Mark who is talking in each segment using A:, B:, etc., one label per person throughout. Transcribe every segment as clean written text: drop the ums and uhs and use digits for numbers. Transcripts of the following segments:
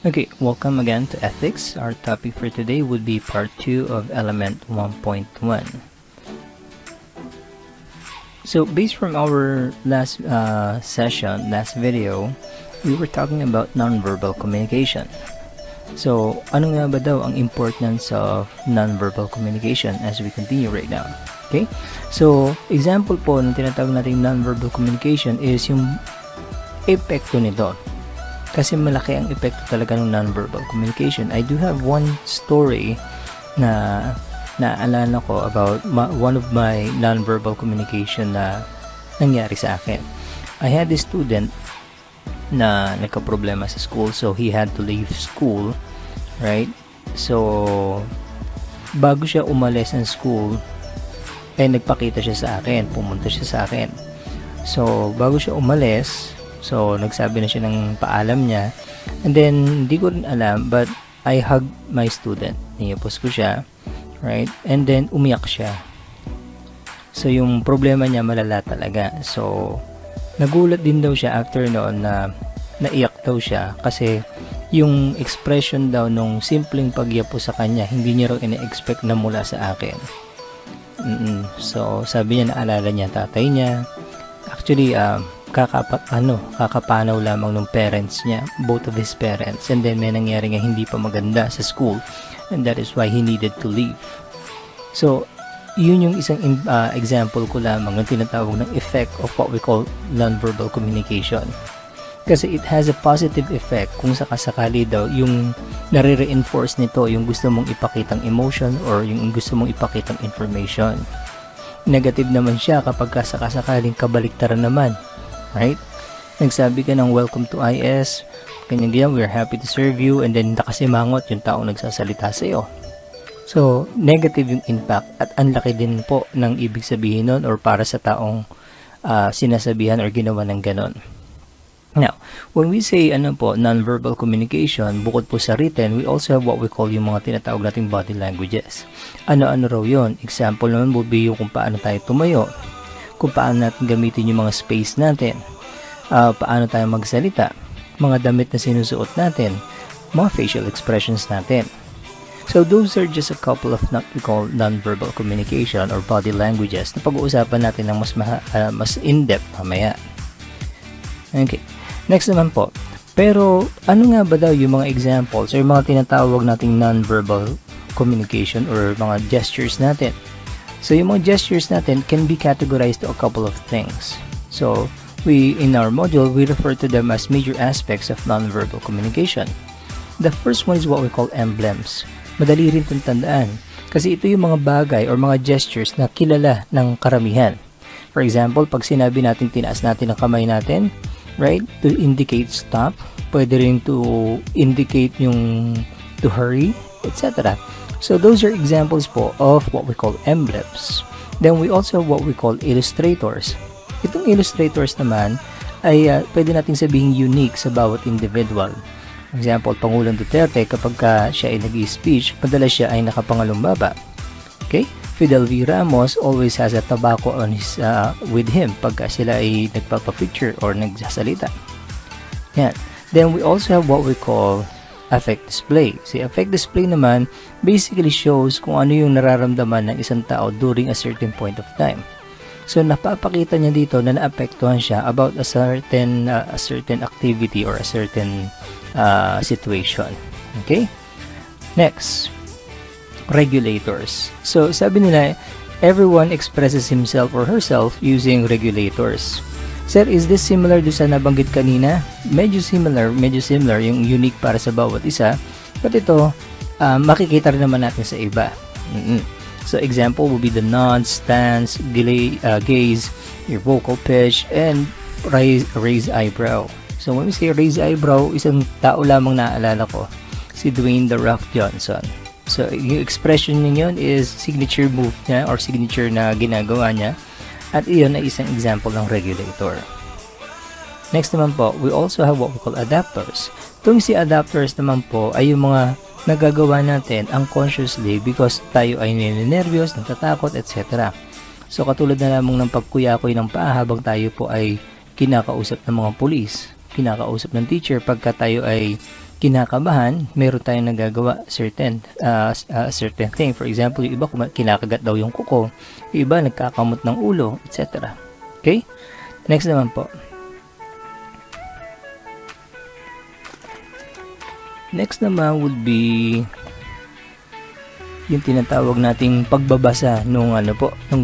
A: Okay, welcome again to ethics. Our topic for today would be part 2 of element 1.1. So based from our last last video, we were talking about nonverbal communication. So ano nga ba daw ang importance of nonverbal communication as we continue right now? Okay? So example po ng tinatawag nating nonverbal communication is yung epekto nito. Kasi malaki ang epekto talaga ng nonverbal communication. I do have one story na naalala ko about one of my nonverbal communication na nangyari sa akin. I had a student na nagka-problema sa school, so he had to leave school, right? So bago siya umalis ng school, nagpakita siya sa akin, pumunta siya sa akin. So bago siya umalis, so nagsabi na siya ng paalam niya, and then hindi ko rin alam, but I hugged my student, niyapos ko siya, right? And then umiyak siya. So yung problema niya malala talaga. So nagulat din daw siya after noon na naiyak daw siya kasi yung expression daw nung simpleng pagyapo sa kanya hindi niya raw ina-expect na mula sa akin. So sabi niya, naalala niya tatay niya. Actually kakapanaw lamang ng parents niya, both of his parents, and then may nangyari nga hindi pa maganda sa school, and that is why he needed to leave. So yun yung isang example ko lamang ng tinatawag ng effect of what we call nonverbal communication, kasi it has a positive effect kung sakasakali daw yung nare-reinforce nito yung gusto mong ipakitang emotion or yung gusto mong ipakitang information. Negative naman siya kapag sakasakaling kabaliktaran naman, right? Nagsabi ka ng welcome to IS, ganyan, we're happy to serve you, and then nakasimangot yung taong nagsasalita sa iyo. So negative yung impact, at ang laki din po ng ibig sabihin nun or para sa taong sinasabihan or ginawa ng ganon. Now, when we say nonverbal communication, bukod po sa written, we also have what we call yung mga tinatawag nating body languages. Ano-ano raw yun? Example naman would be yung kung paano tayo tumayo, kung paano natin gamitin yung mga space natin, paano tayo magsalita, mga damit na sinusuot natin, mga facial expressions natin. So those are just a couple of what we call nonverbal communication or body languages na pag-uusapan natin ng mas in-depth mamaya. Okay. Next naman po, pero ano nga ba daw yung mga examples or mga tinatawag nating nonverbal communication or mga gestures natin? So yung mga gestures natin can be categorized to a couple of things. So in our module, we refer to them as major aspects of nonverbal communication. The first one is what we call emblems. Madali rin itong tandaan kasi ito yung mga bagay or mga gestures na kilala ng karamihan. For example, pag sinabi natin tinaas natin ang kamay natin, right, to indicate stop, pwede rin to indicate yung to hurry, etc. So those are examples po of what we call emblems. Then we also have what we call illustrators. Itong illustrators naman ay pwede nating sabihin unique sa bawat individual. For example, Pangulong Duterte, kapag siya ay nag-i-speech, madalas siya ay nakapangalumbaba. Okay? Fidel V. Ramos always has a tobacco on with him pagka sila ay nagpapapicture or nagsasalita. Yan. Then we also have what we call affect display. Si affect display naman basically shows kung ano yung nararamdaman ng isang tao during a certain point of time. So napapakita niya dito na naapektuhan siya about a certain activity or a certain situation. Okay? Next, regulators. So sabi nila, everyone expresses himself or herself using regulators. Sir, is this similar do sa nabanggit kanina? Medyo similar yung unique para sa bawat isa, but ito makikita rin naman natin sa iba. So example will be the nod, stance, gaze, your vocal pitch, and raise eyebrow. So when we say raise eyebrow, isang tao lamang naaalala ko, si Dwayne The Rock Johnson. So, yung expression niya yun is signature move niya or signature na ginagawa niya. At iyon ay isang example ng regulator. Next naman po, we also have what we call adapters. Itong si adapters naman po ay yung mga nagagawa natin unconsciously because tayo ay ninenervyos, natatakot, etc. So, katulad na lamang ng pagkuyakoy ng paa habang tayo po ay kinakausap ng mga pulis, kinakausap ng teacher pagka tayo ay kinakabahan, meron tayong nagagawa certain thing. For example, yung iba kinakagat daw yung kuko, yung iba nagkakamot ng ulo, etc. Okay? Next naman po. Next naman would be yung tinatawag nating pagbabasa nung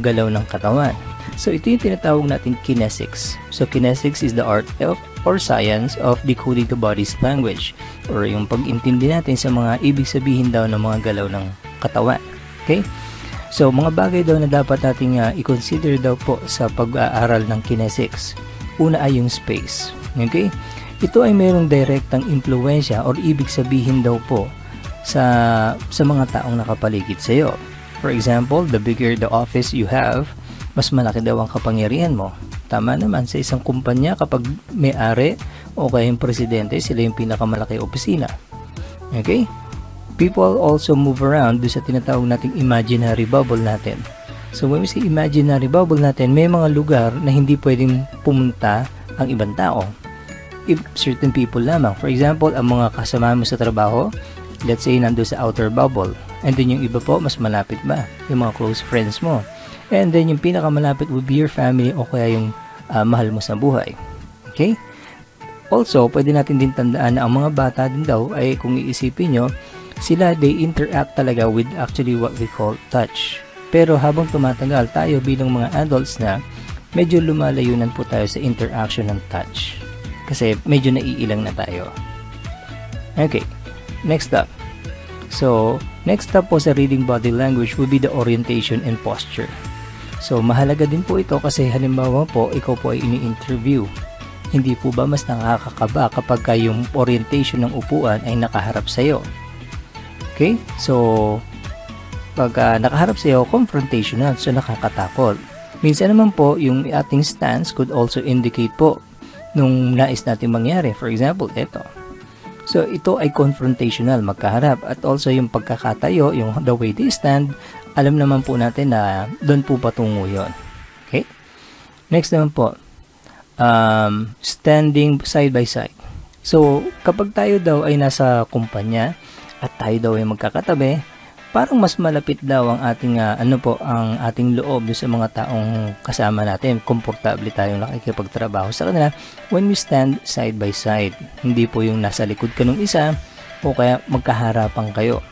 A: galaw ng katawan. So ito yung tinatawag nating kinesics. So kinesics is the art of or science of decoding the body's language, or yung pag-intindi natin sa mga ibig sabihin daw ng mga galaw ng katawan. Okay? So mga bagay daw na dapat nating i-consider daw po sa pag-aaral ng kinesics. Una ay yung space. Okay? Ito ay mayroong direktang impluwensya or ibig sabihin daw po sa mga taong nakapaligid sa iyo. For example, the bigger the office you have, mas malaki daw ang kapangyarihan mo. Tama naman, sa isang kumpanya kapag may-ari o kaya yung presidente, sila yung pinakamalaki opisina. Okay? People also move around doon sa tinatawag nating imaginary bubble natin. So when we say imaginary bubble natin, may mga lugar na hindi pwedeng pumunta ang ibang tao. If certain people lamang. For example, ang mga kasama mo sa trabaho, let's say nandun sa outer bubble. And then yung iba po, mas malapit ba? Yung mga close friends mo. And then yung pinakamalapit would be your family o kaya yung mahal mo sa buhay. Okay? Also, pwede natin din tandaan na ang mga bata din daw ay kung iisipin nyo, sila they interact talaga with actually what we call touch. Pero habang tumatagal tayo bilang mga adults na, medyo lumalayunan po tayo sa interaction ng touch. Kasi medyo naiilang na tayo. Okay, next up. So, next up po sa reading body language will be the orientation and posture. So, mahalaga din po ito kasi halimbawa po, ikaw po ay ini-interview. Hindi po ba mas nakakakaba kapag yung orientation ng upuan ay nakaharap sa iyo? Okay? So, pag nakaharap sa iyo, confrontational, so nakakatakot. Minsan naman po, yung ating stance could also indicate po nung nais natin mangyari. For example, ito. So, ito ay confrontational, magkaharap. At also, yung pagkakatayo, yung the way they stand, alam naman po natin na doon po patungo yun. Okay? Next naman po, standing side by side. So, kapag tayo daw ay nasa kumpanya at tayo daw ay magkakatabi, parang mas malapit daw ang ating ang ating loob sa mga taong kasama natin. Komportable tayong nakikipagtrabaho sa kanila when we stand side by side. Hindi po yung nasa likod ka nung isa o kaya magkaharapan kayo.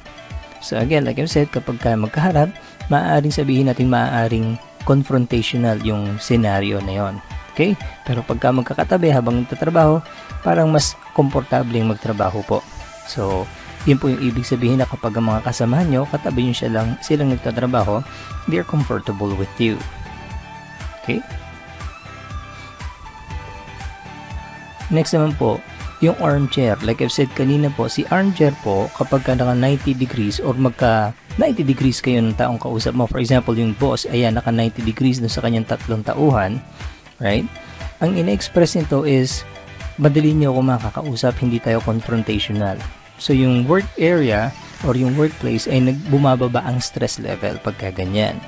A: So again, like I said, kapag magkaharap, maaaring sabihin natin maaaring confrontational yung scenario na yon. Okay? Pero pagka magkakatabi habang nagtatrabaho, parang mas komportable yung magtrabaho po. So, yun po yung ibig sabihin na kapag ang mga kasamahan nyo, katabi nyo silang nagtatrabaho, they're comfortable with you. Okay? Next naman po, yung armchair. Like I've said kanina po, si armchair po, kapag ka naka 90 degrees or magka 90 degrees kayo ng taong kausap mo. For example, yung boss, ayan, naka 90 degrees dun sa kanyang tatlong tauhan. Right? Ang ina-express nito is, madali nyo ako makakausap, hindi tayo confrontational. So, yung work area or yung workplace ay bumababa ang stress level pagka ganyan.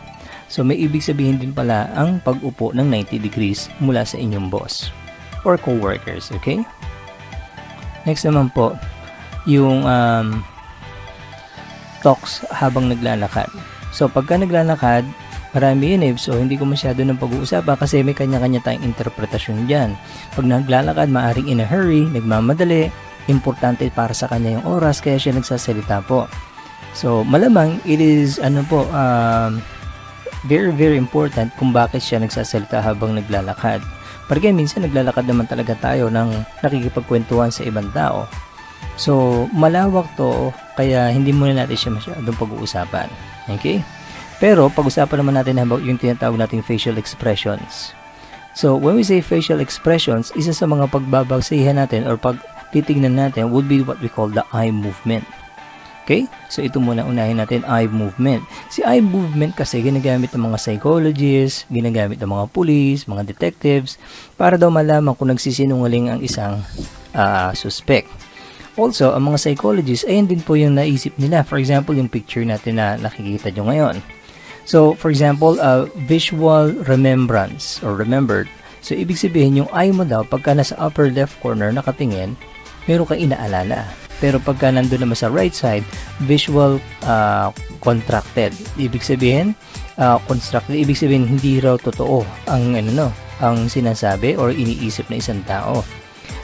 A: So, may ibig sabihin din pala ang pag-upo ng 90 degrees mula sa inyong boss or co-workers. Okay? Next naman po, yung talks habang naglalakad. So, pagka naglalakad, marami yun so hindi ko masyado ng pag-uusapan kasi may kanya-kanya tayong interpretasyon dyan. Pag naglalakad, maaring in a hurry, nagmamadali, importante para sa kanya yung oras, kaya siya nagsasalita po. So, malamang, it is, very, very important kung bakit siya nagsasalita habang naglalakad. Porque minsan naglalakad naman talaga tayo ng nakikipagkwentuhan sa ibang tao. So, malawak to, kaya hindi muna natin siya masyadong pag-uusapan. Okay? Pero, pag-usapan naman natin about yung tinatawag nating facial expressions. So, when we say facial expressions, isa sa mga pagbabagsahan natin or pagtitignan natin would be what we call the eye movement. Okay? So, ito muna unahin natin, eye movement. Si eye movement kasi ginagamit ng mga psychologists, ginagamit ng mga police, mga detectives, para daw malaman kung nagsisinungaling ang isang suspect. Also, ang mga psychologists, ayun din po yung naisip nila. For example, yung picture natin na nakikita nyo ngayon. So, for example, visual remembrance or remembered. So, ibig sabihin, yung eye mo daw, pagka nasa upper left corner nakatingin, meron kang inaalala. Pero pagka nandun naman sa right side, visual contracted. Ibig sabihin, constructed. Ibig sabihin, hindi raw totoo ang ang sinasabi or iniisip na isang tao.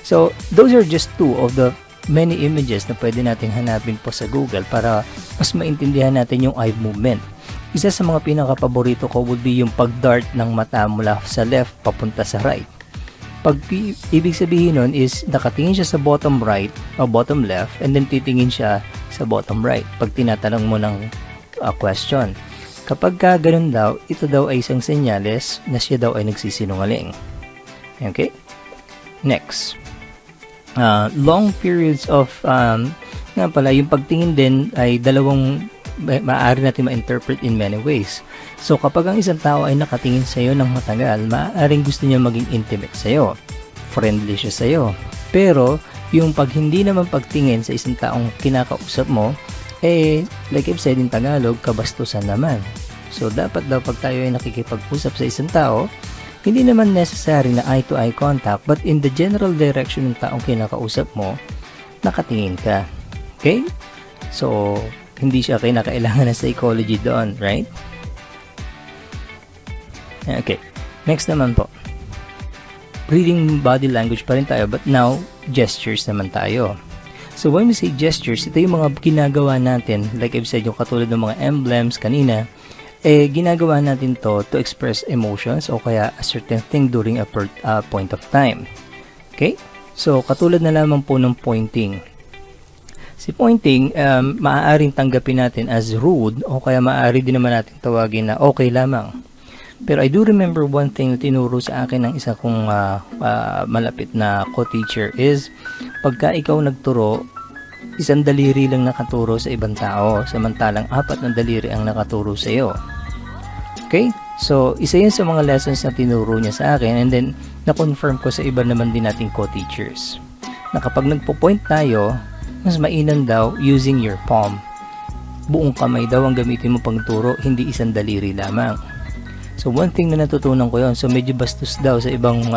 A: So, those are just two of the many images na pwede natin hanapin po sa Google para mas maintindihan natin yung eye movement. Isa sa mga pinaka-paborito ko would be yung pag-dart ng mata mula sa left papunta sa right. Ibig sabihin nun is nakatingin siya sa bottom right o bottom left and then titingin siya sa bottom right pag tinatanong mo ng question. Kapag ganun daw, ito daw ay isang senyales na siya daw ay nagsisinungaling. Okay? Next. Long periods of nga pala, yung pagtingin din ay maaari natin ma-interpret in many ways. So kapag ang isang tao ay nakatingin sa iyo ng matagal, maaaring gusto niya maging intimate sa iyo. Friendly siya sa iyo. Pero yung pag hindi naman pagtingin sa isang taong kinakausap mo, like I've said in Tagalog, kabastusan naman. So dapat daw pag tayo ay nakikipag-usap sa isang tao, hindi naman necessary na eye-to-eye contact, but in the general direction ng taong kinakausap mo, nakatingin ka. Okay? So, hindi siya kinakailangan ng psychology doon, right? Okay. Next naman po. Reading body language pa rin tayo, but now, gestures naman tayo. So, when we say gestures, ito yung mga ginagawa natin, like I've said, yung katulad ng mga emblems kanina, ginagawa natin to express emotions o kaya a certain thing during a point of time. Okay? So, katulad na lamang po ng pointing. Si pointing, maaaring tanggapin natin as rude o kaya maaari din naman natin tawagin na okay lamang. Pero I do remember one thing na tinuro sa akin ng isa kong malapit na co-teacher is pagka ikaw nagturo, isang daliri lang nakaturo sa ibang tao, samantalang 4 na daliri ang nakaturo sa iyo. Okay? So, isa yun sa mga lessons na tinuro niya sa akin, and then, na-confirm ko sa iba naman din nating co-teachers. Na kapag nagpo-point tayo, mas mainam daw using your palm. Buong kamay daw ang gamitin mo pang turo, hindi isang daliri lamang. So, one thing na natutunan ko yun, so medyo bastos daw sa ibang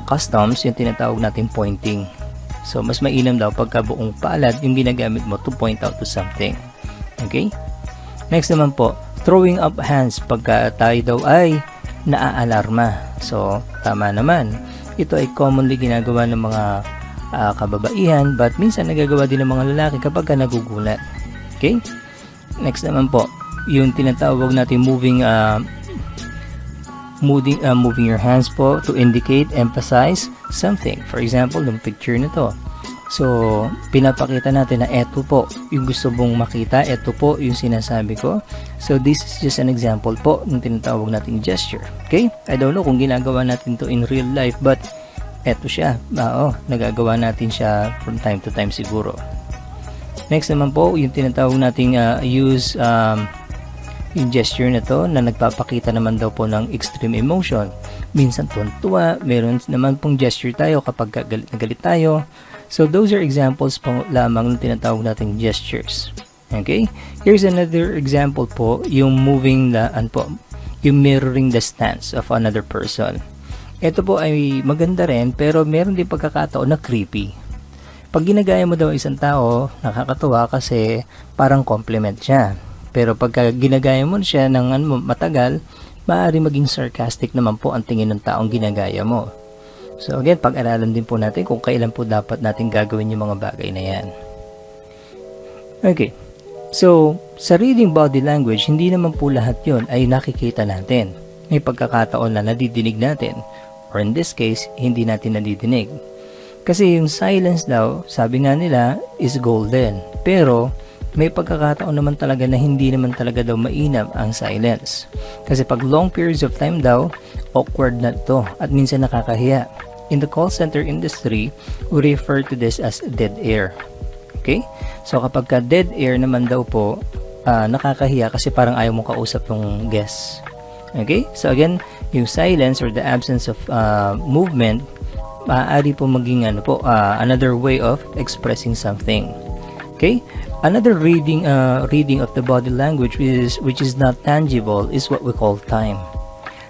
A: customs, yung tinatawag natin pointing. So, mas mainam daw pagka buong palad yung ginagamit mo to point out to something. Okay? Next naman po, throwing up hands pagka tayo daw ay naaalarma. So, tama naman. Ito ay commonly ginagawa ng mga kababaihan, but minsan nagagawa din ng mga lalaki kapag nagugulat. Okay? Next naman po, yung tinatawag natin moving your hands po to indicate, emphasize something. For example, yung picture nito. So, pinapakita natin na eto po yung gusto mong makita, eto po yung sinasabi ko. So, this is just an example po ng tinatawag nating gesture. Okay? I don't know kung ginagawa natin to in real life, but eto siya. Nagagawa natin siya from time to time siguro. Next naman po, yung tinatawag nating use yung gesture na to na nagpapakita naman daw po ng extreme emotion. Minsan tuwa, meron naman pong gesture tayo kapag galit na galit tayo. So those are examples po lamang ng tinatawag nating gestures. Okay? Here's another example po, yung yung mirroring the stance of another person. Ito po ay maganda rin, pero meron din pagkakataon na creepy. Pag ginagaya mo daw isang tao, nakakatuwa kasi parang compliment siya. Pero pagka ginagaya mo siya ng matagal, maaari maging sarcastic naman po ang tingin ng taong ginagaya mo. So again, pag-aralan din po natin kung kailan po dapat natin gagawin yung mga bagay na yan. Okay. So, sa reading body language, hindi naman po lahat yon ay nakikita natin. May pagkakataon na nadidinig natin. Or in this case, hindi natin nadidinig. Kasi yung silence daw, sabi nga nila, is golden. Pero, may pagkakataon naman talaga na hindi naman talaga daw mainam ang silence. Kasi pag long periods of time daw, awkward na to at minsan nakakahiya. In the call center industry, we refer to this as dead air. Okay? So kapag ka dead air naman daw po, nakakahiya kasi parang ayaw mong kausap yung guest. Okay? So again, yung silence or the absence of movement, maaari po maging another way of expressing something. Okay? Another reading of the body language which is not tangible is what we call time.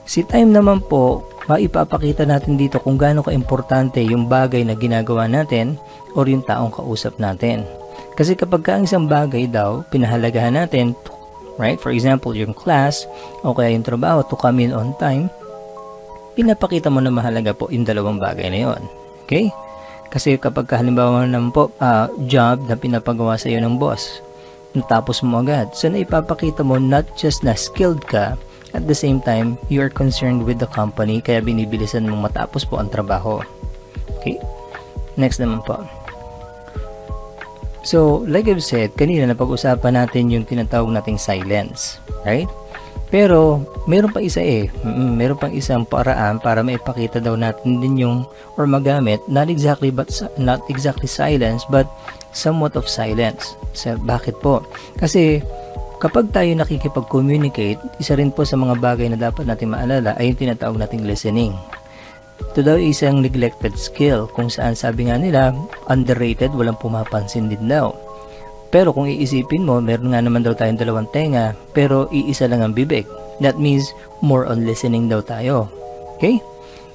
A: Si time naman po, maipapakita natin dito kung gaano ka-importante yung bagay na ginagawa natin or yung taong kausap natin. Kasi kapag ang isang bagay daw, pinahalagahan natin, right? For example, yung class o kaya yung trabaho to come in on time, pinapakita mo na mahalaga po yung dalawang bagay na yon. Okay? Kasi kapag halimbawa naman po, job na pinapagawa sa iyo ng boss, natapos mo agad. So, naipapakita mo not just na skilled ka, at the same time, you are concerned with the company, kaya binibilisan mong matapos po ang trabaho. Okay? Next naman po. So, like I've said, kanina napag-usapan natin yung tinatawag nating silence. Right? Pero, meron pa isa meron pang isang paraan para maipakita daw natin din yung, or magamit, not exactly silence, but somewhat of silence. So, bakit po? Kasi, kapag tayo nakikipag-communicate, isa rin po sa mga bagay na dapat natin maalala ay yung tinatawag nating listening. Ito daw isang neglected skill kung saan sabi nga nila, underrated, walang pumapansin din daw. Pero kung iisipin mo, meron nga naman daw tayong dalawang tenga, pero iisa lang ang bibig. That means, more on listening daw tayo. Okay?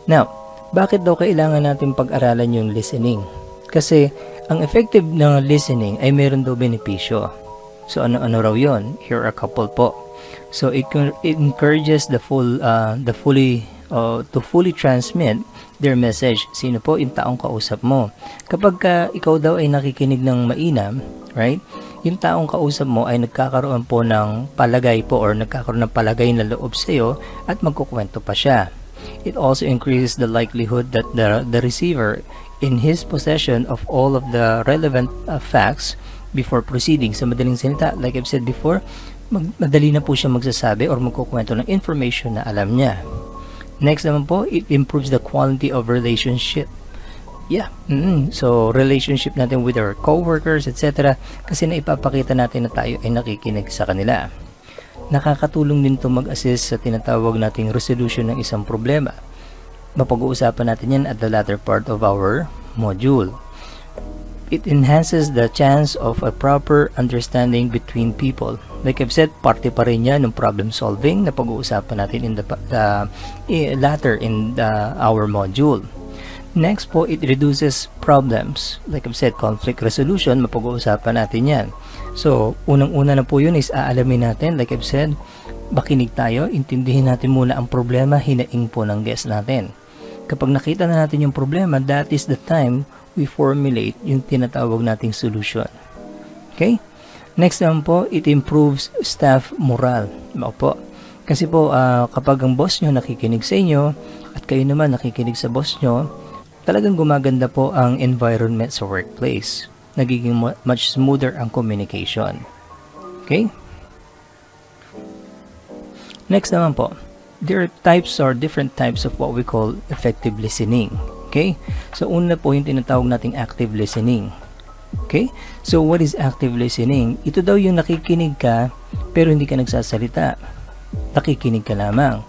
A: Now, bakit daw kailangan natin pag-aralan yung listening? Kasi, ang effective na listening ay meron daw benepisyo. So, ano raw yun? Here are a couple po. So, it encourages to fully transmit their message. Sino po? Yung taong kausap mo. Kapag ikaw daw ay nakikinig ng mainam, right? Yung taong kausap mo ay nagkakaroon po ng palagay po or nagkakaroon ng palagay na loob sa iyo at magkukwento pa siya. It also increases the likelihood that the receiver in his possession of all of the relevant facts before proceeding. Sa madaling salita, like I've said before, madali na po siya magsasabi or magkukwento ng information na alam niya. Next naman po, it improves the quality of relationship. Yeah. So, relationship natin with our co-workers, etc. Kasi naipapakita natin na tayo ay nakikinig sa kanila. Nakakatulong din to mag-assist sa tinatawag nating resolution ng isang problema. Mapag-uusapan natin yan at the latter part of our module. It enhances the chance of a proper understanding between people. Like I've said, parte pa rin yan ng problem solving na pag-uusapan natin in the latter in our module. Next po, it reduces problems. Like I've said, conflict resolution, mapag-uusapan natin yan. So, unang-una na po yun is aalamin natin, like I've said, makinig tayo, intindihin natin muna ang problema, hinaing po ng guest natin. Kapag nakita na natin yung problema, that is the time we formulate yung tinatawag nating solution. Okay? Next naman po, it improves staff morale. Opo. Kasi po, kapag ang boss nyo nakikinig sa inyo, at kayo naman nakikinig sa boss nyo, talagang gumaganda po ang environment sa workplace. Nagiging much smoother ang communication. Okay? Next naman po, there are different types of what we call effective listening. Okay? So, una po yung tinatawag nating active listening. Okay? So, what is active listening? Ito daw yung nakikinig ka, pero hindi ka nagsasalita. Nakikinig ka lamang.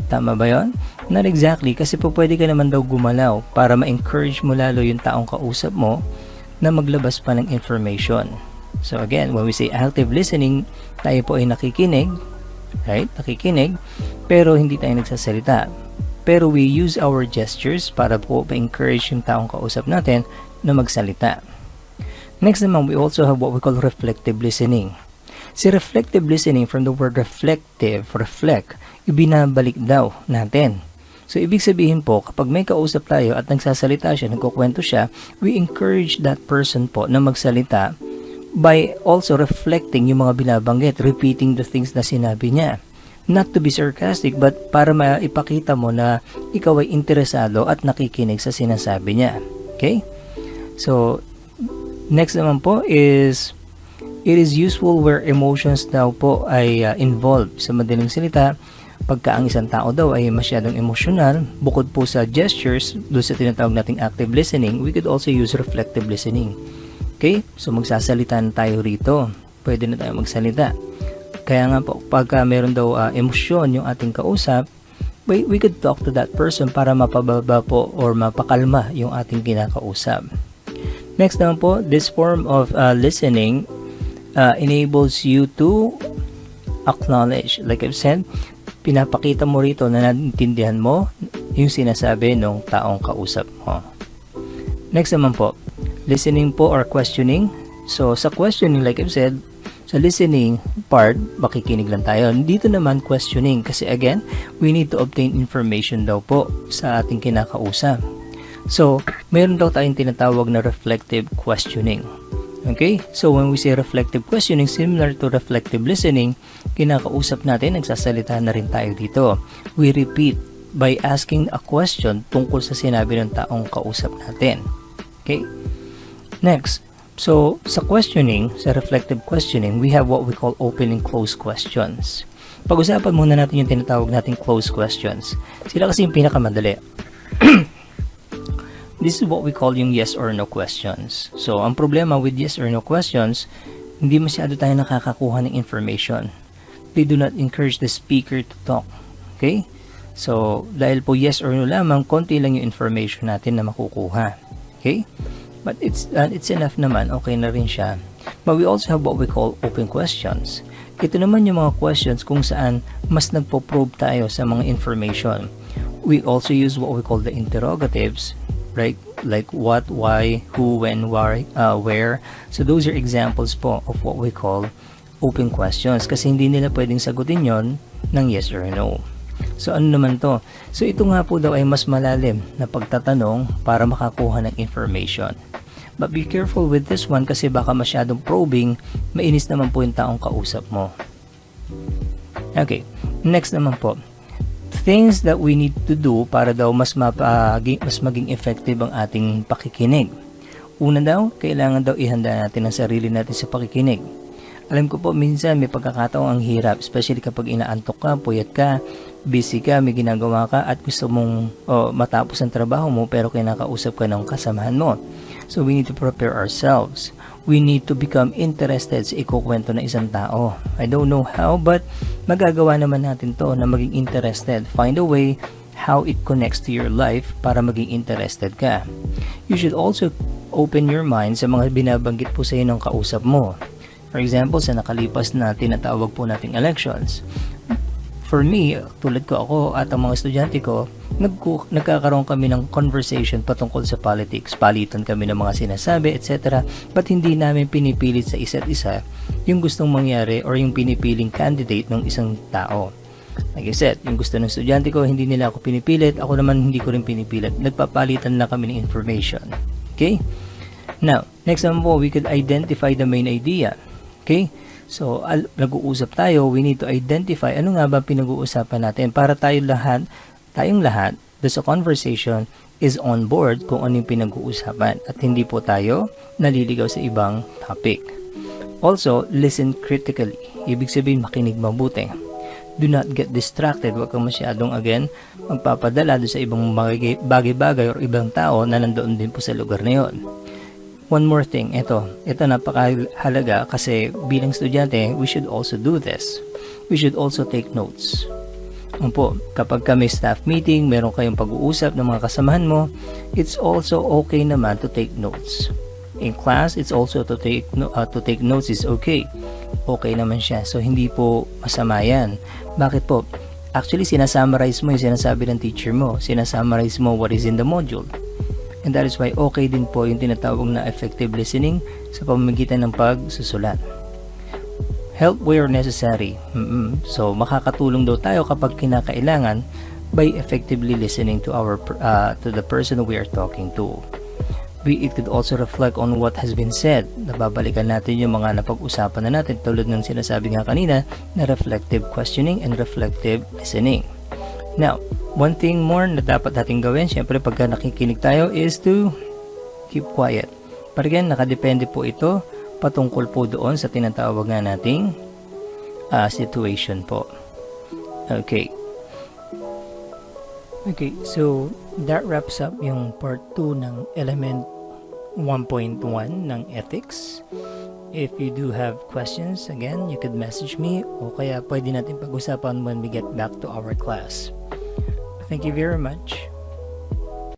A: Tama ba yun? Not exactly, kasi po pwede ka naman daw gumalaw para ma-encourage mo lalo yung taong kausap mo na maglabas pa ng information. So again, when we say active listening, tayo po ay nakikinig, right? Nakikinig, pero hindi tayo nagsasalita. Pero we use our gestures para po ma-encourage yung taong kausap natin na magsalita. Next naman, we also have what we call reflective listening. Si reflective listening, from the word reflect, ibinabalik daw natin. So, ibig sabihin po, kapag may kausap tayo at nagsasalita siya, nagkukwento siya, we encourage that person po na magsalita by also reflecting yung mga binabanggit, repeating the things na sinabi niya. Not to be sarcastic, but para maipakita mo na ikaw ay interesado at nakikinig sa sinasabi niya. Okay? So, next naman po is, it is useful where emotions daw po ay involved. Sa madaling salita, pagka ang isang tao daw ay masyadong emosyonal, bukod po sa gestures, doon sa tinatawag nating active listening, we could also use reflective listening. Okay? So, magsasalita na tayo rito. Pwede na tayo magsalita. Kaya nga po, pagka meron daw emosyon yung ating kausap, we could talk to that person para mapababa po or mapakalma yung ating kinakausap. Next naman po, this form of listening enables you to acknowledge. Like I've said, pinapakita mo rito na naintindihan mo yung sinasabi ng taong kausap mo. Next naman po, listening po or questioning. So sa questioning, like I've said, sa listening part, makikinig lang tayo. Dito naman questioning kasi again, we need to obtain information daw po sa ating kinakausap. So, mayroon daw tayong tinatawag na reflective questioning. Okay? So, when we say reflective questioning, similar to reflective listening, kinakausap natin, nagsasalita na rin tayo dito. We repeat by asking a question tungkol sa sinabi ng taong kausap natin. Okay? Next, so sa questioning, sa reflective questioning, we have what we call open and closed questions. Pag-usapan muna natin yung tinatawag nating closed questions. Sila kasi yung pinakamadali. This is what we call yung yes or no questions. So, ang problema with yes or no questions, hindi masyado tayo nakakakuha ng information. They do not encourage the speaker to talk. Okay? So, dahil po yes or no lamang, konti lang yung information natin na makukuha. Okay? But it's enough naman, okay na rin siya. But we also have what we call open questions. Ito naman yung mga questions kung saan mas nagpo-probe tayo sa mga information. We also use what we call the interrogatives, right? Like what, why, who, when, why, where. So those are examples po of what we call open questions kasi hindi nila pwedeng sagutin yon ng yes or no. So ano naman to? So ito nga po daw ay mas malalim na pagtatanong para makakuha ng information. But be careful with this one kasi baka masyadong probing, mainis naman po yung taong kausap mo. Okay, next naman po. Things that we need to do para daw mas maging effective ang ating pakikinig. Una daw, kailangan daw ihanda natin ang sarili natin sa pakikinig. Alam ko po minsan may pagkakataong ang hirap, especially kapag inaantok ka, puyat ka, busy ka, may ginagawa ka at gusto mong matapos ang trabaho mo pero kinakausap ka ng kasamahan mo. So we need to prepare ourselves. We need to become interested sa ikukwento ng isang tao. I don't know how but magagawa naman natin to na maging interested. Find a way how it connects to your life para maging interested ka. You should also open your mind sa mga binabanggit po sa iyo ng kausap mo. For example, sa nakalipas na tinatawag po nating elections. For me, tulad ko ako at ang mga estudyante ko, nagkakaroon kami ng conversation patungkol sa politics. Palitan kami ng mga sinasabi, etc. But hindi namin pinipilit sa isa't isa yung gustong mangyari or yung pinipiling candidate ng isang tao. Like I said, yung gusto ng estudyante ko, hindi nila ako pinipilit. Ako naman hindi ko rin pinipilit. Nagpapalitan lang kami ng information. Okay? Now, next naman po, we could identify the main idea. Okay? So, nag-uusap tayo, we need to identify ano nga ba pinag-uusapan natin para tayong lahat, sa conversation is on board kung ano yung pinag-uusapan at hindi po tayo naliligaw sa ibang topic. Also, listen critically. Ibig sabihin, makinig mabuti. Do not get distracted. Huwag kang masyadong, again, magpapadala sa ibang bagay-bagay o ibang tao na nandoon din po sa lugar na yon. One more thing, ito napakahalaga kasi bilang estudyante, we should also do this. We should also take notes. Po, kapag may staff meeting, meron kayong pag-uusap ng mga kasamahan mo, it's also okay naman to take notes. In class, it's also to take notes is okay. Okay naman siya. So, hindi po masama yan. Bakit po? Actually, sinasummarize mo yung sinasabi ng teacher mo. Sinasummarize mo what is in the module. And that is why okay din po yung tinatawag na effective listening sa pamamagitan ng pagsusulat. Help where necessary. So, makakatulong daw tayo kapag kinakailangan by effectively listening to to the person we are talking to. It could also reflect on what has been said. Nababalikan natin yung mga napag-usapan na natin tulad ng sinasabi nga kanina na reflective questioning and reflective listening. Now, one thing more na dapat natin gawin, syempre pagka nakikinig tayo, is to keep quiet. Pero again, nakadepende po ito patungkol po doon sa tinatawag nga nating situation po. Okay. Okay, so that wraps up yung part 2 ng element 1.1 ng ethics. If you do have questions, again, you could message me o kaya pwede natin pag-usapan when we get back to our class. Thank you very much.